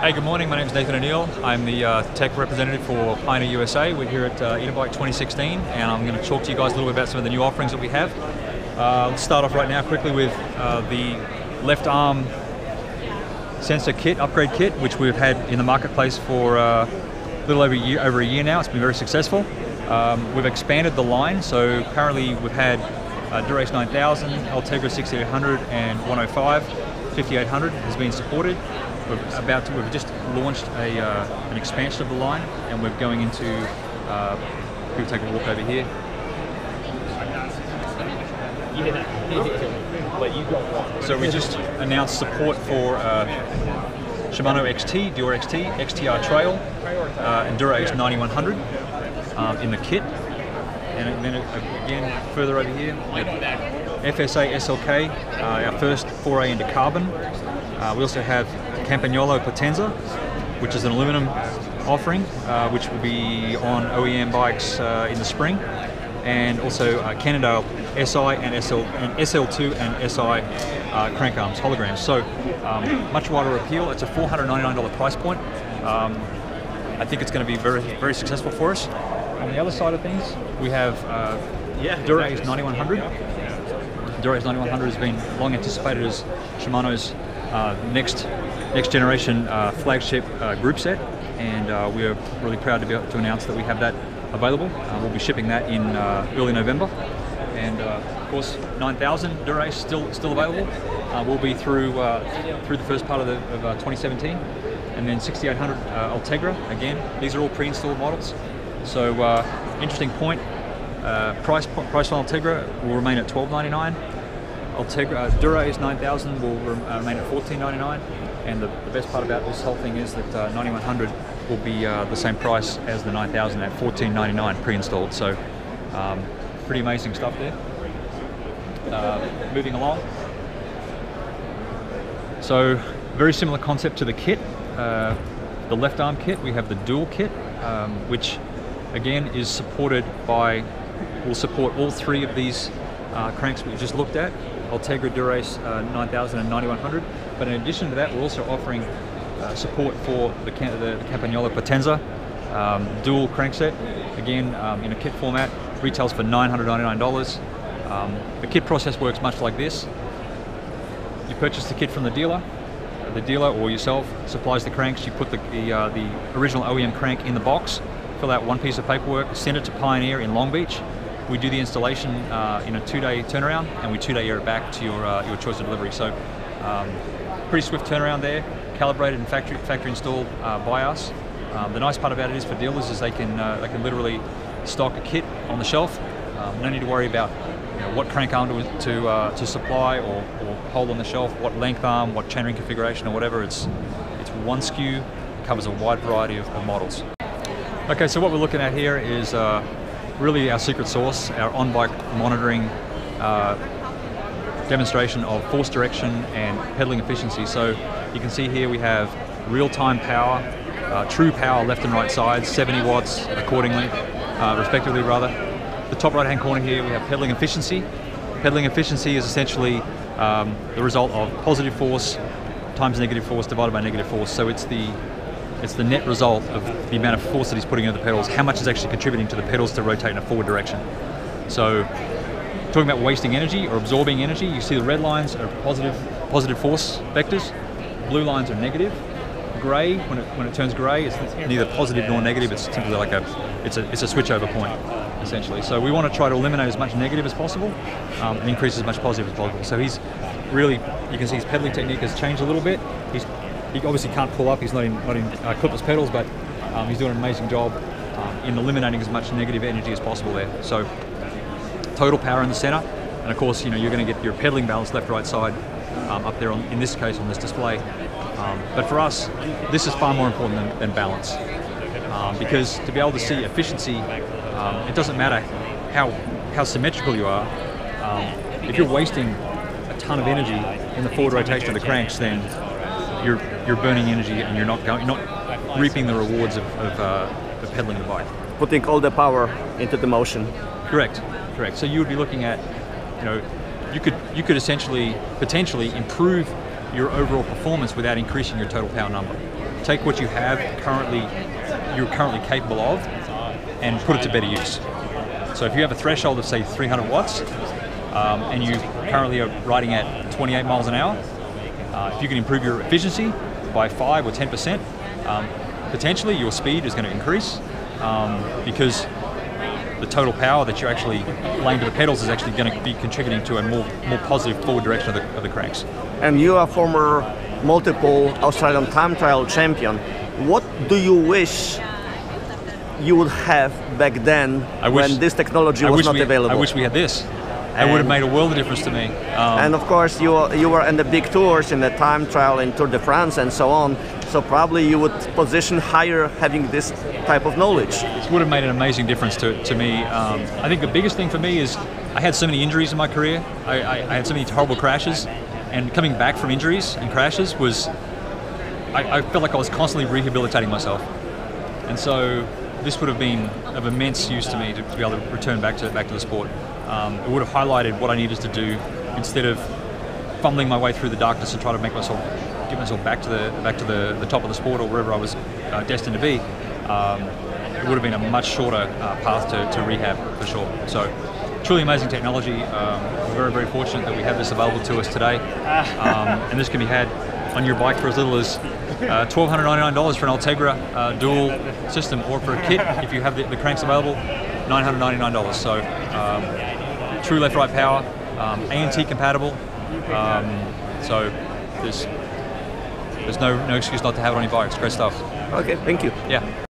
Hey, good morning. My name is Nathan O'Neill. I'm the tech representative for Pioneer USA. We're here at Interbike 2016, and I'm going to talk to you guys a little bit about some of the new offerings that we have. Let's start off right now quickly with the left arm sensor kit, upgrade kit, which we've had in the marketplace for a little over a year now. It's been very successful. We've expanded the line, so currently we've had Dura-Ace 9000, Ultegra 6800 and 105. 5800 has been supported. We've just launched an expansion of the line, and we're going into, we'll take a walk over here. So we just announced support for Shimano XT, Dura XT, XTR Trail, and Dura-Ace 9100 in the kit. And then again, further over here, FSA SLK, our first foray into carbon. We also have Campagnolo Potenza, which is an aluminum offering, which will be on OEM bikes in the spring, and also Cannondale SI and SL2 and SI crank arms, holograms. So much wider appeal. It's a $499 price point. I think it's going to be very, very successful for us. On the other side of things, we have Dura-Ace 9100. Dura-Ace 9100 has been long anticipated as Shimano's next generation flagship group set, and we are really proud to be able to announce that we have that available. We'll be shipping that in early November, and of course 9000 Dura-Ace still available. We'll be through the first part of 2017, and then 6800 Ultegra. Again, these are all pre-installed models. So interesting point. Price on Ultegra will remain at $1299. Ultegra Dura-Ace 9000 will remain at $1499, and the best part about this whole thing is that 9100 will be the same price as the 9000 at $1499 pre-installed. So pretty amazing stuff there. Moving along. So very similar concept to the kit. The left arm kit, we have the dual kit, which again is supported by, will support all three of these cranks we just looked at. Ultegra, Dura-Ace 9000 and 9100, but in addition to that, we're also offering support for the Campagnolo Potenza dual crankset. Again, in a kit format, retails for $999. The kit process works much like this. You purchase the kit from the dealer or yourself supplies the cranks. You put the original OEM crank in the box, fill out one piece of paperwork, send it to Pioneer in Long Beach. We do the installation in a 2-day turnaround, and we 2-day air it back to your choice of delivery. So pretty swift turnaround there, calibrated and factory installed by us. The nice part about it is for dealers is they can literally stock a kit on the shelf. No need to worry about what crank arm to supply or hold on the shelf, what length arm, what chainring configuration or whatever. It's one SKU, covers a wide variety of models. Okay, so what we're looking at here is really our secret sauce, our on-bike monitoring demonstration of force direction and pedaling efficiency. So you can see here we have real-time power, true power left and right sides, 70 watts accordingly, respectively rather. The top right-hand corner here we have pedaling efficiency. Pedaling efficiency is essentially the result of positive force times negative force divided by negative force. So it's the net result of the amount of force that he's putting into the pedals, how much is actually contributing to the pedals to rotate in a forward direction. So talking about wasting energy or absorbing energy, you see the red lines are positive force vectors, blue lines are negative. Grey, when it turns grey, it's neither positive nor negative, it's simply like it's a switchover point, essentially. So we want to try to eliminate as much negative as possible and increase as much positive as possible. So he's really, you can see his pedaling technique has changed a little bit. He obviously can't pull up, he's not in clipless pedals, but he's doing an amazing job in eliminating as much negative energy as possible there. So total power in the center, and of course, you're going to get your pedaling balance left, right side up there, in this case, on this display. But for us, this is far more important than balance, because to be able to see efficiency, it doesn't matter how symmetrical you are. If you're wasting a ton of energy in the forward rotation of the cranks, then you're burning energy and you're not reaping the rewards of pedaling the bike. Putting all the power into the motion. Correct. So you would be looking at, you could essentially potentially improve your overall performance without increasing your total power number. take what you have you're currently capable of, and put it to better use. So if you have a threshold of say 300 watts, and you currently are riding at 28 miles an hour, if you can improve your efficiency by 5 or 10%, potentially your speed is going to increase, because the total power that you're actually laying to the pedals is actually going to be contributing to a more positive forward direction of the cranks. And you are former multiple Australian time trial champion. What do you wish you would have back then when this technology was not available? I wish we had this. It would have made a world of difference to me. And of course, you were in the big tours, in the time trial, in Tour de France, and so on. So probably you would position higher having this type of knowledge. It would have made an amazing difference to me. I think the biggest thing for me is I had so many injuries in my career. I had so many horrible crashes, and coming back from injuries and crashes was, I felt like I was constantly rehabilitating myself. And so this would have been of immense use to me to be able to return back to the sport. It would have highlighted what I needed to do instead of fumbling my way through the darkness and trying to get myself back to the top of the sport or wherever I was destined to be. It would have been a much shorter path to rehab for sure. So truly amazing technology. We're very, very fortunate that we have this available to us today, and this can be had on your bike for as little as $1,299 for an Ultegra dual system, or for a kit if you have the cranks available, $999. So true left-right power, ANT compatible. So there's no excuse not to have it on your bike. It's great stuff. Okay, thank you. Yeah.